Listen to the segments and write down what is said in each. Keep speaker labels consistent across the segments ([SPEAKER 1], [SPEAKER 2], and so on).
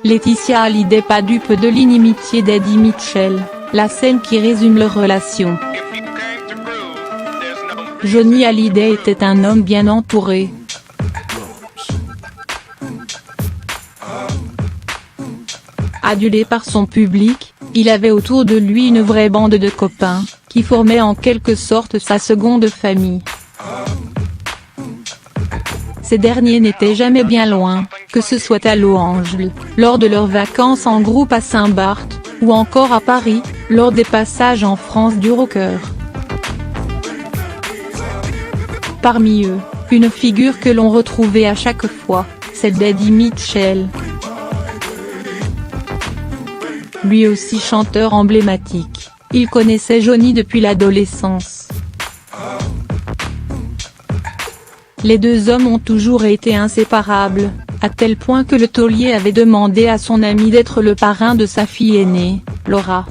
[SPEAKER 1] Laetitia Hallyday pas dupe de l'inimitié d'Eddie Mitchell, la scène qui résume leur relation. Johnny Hallyday était un homme bien entouré. Adulé par son public, il avait autour de lui une vraie bande de copains, qui formaient en quelque sorte sa seconde famille. Ces derniers n'étaient jamais bien loin, que ce soit à Los Angeles, lors de leurs vacances en groupe à Saint-Barth, ou encore à Paris, lors des passages en France du rocker. Parmi eux, une figure que l'on retrouvait à chaque fois, celle d'Eddie Mitchell. Lui aussi chanteur emblématique, il connaissait Johnny depuis l'adolescence. Les deux hommes ont toujours été inséparables, à tel point que le taulier avait demandé à son ami d'être le parrain de sa fille aînée, Laura.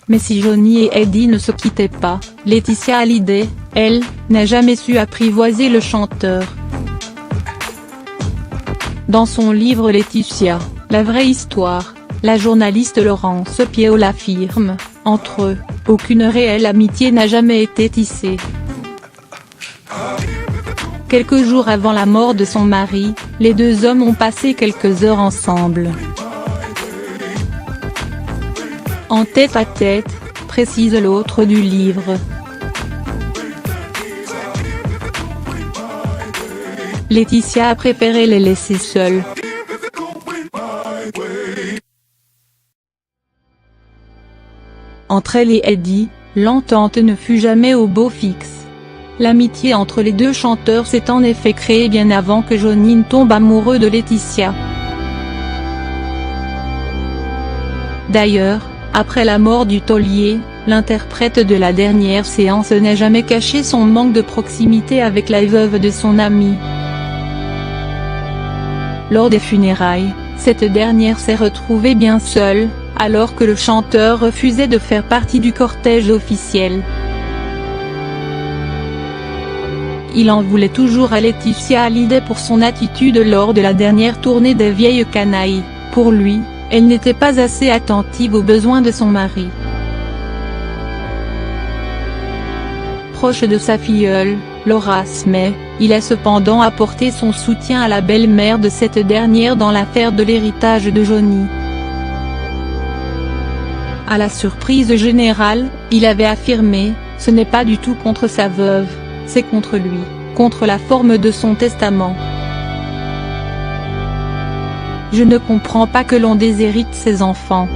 [SPEAKER 1] Mais si Johnny et Eddie ne se quittaient pas, Laetitia Hallyday, elle, n'a jamais su apprivoiser le chanteur. Dans son livre Laetitia, la vraie histoire, la journaliste Laurence Piault l'affirme, entre eux, aucune réelle amitié n'a jamais été tissée. Quelques jours avant la mort de son mari, les deux hommes ont passé quelques heures ensemble. En tête-à-tête, précise l'autre du livre. Laetitia a préféré les laisser seuls. Entre elle et Eddie, l'entente ne fut jamais au beau fixe. L'amitié entre les deux chanteurs s'est en effet créée bien avant que Johnny ne tombe amoureux de Laetitia. D'ailleurs, après la mort du taulier, l'interprète de la dernière séance n'a jamais caché son manque de proximité avec la veuve de son ami. Lors des funérailles, cette dernière s'est retrouvée bien seule, alors que le chanteur refusait de faire partie du cortège officiel. Il en voulait toujours à Laetitia Hallyday pour son attitude lors de la dernière tournée des Vieilles Canailles. Pour lui, elle n'était pas assez attentive aux besoins de son mari. Proche de sa filleule, Laura Smay, il a cependant apporté son soutien à la belle-mère de cette dernière dans l'affaire de l'héritage de Johnny. À la surprise générale, il avait affirmé, ce n'est pas du tout contre sa veuve, c'est contre lui, contre la forme de son testament. Je ne comprends pas que l'on déshérite ses enfants.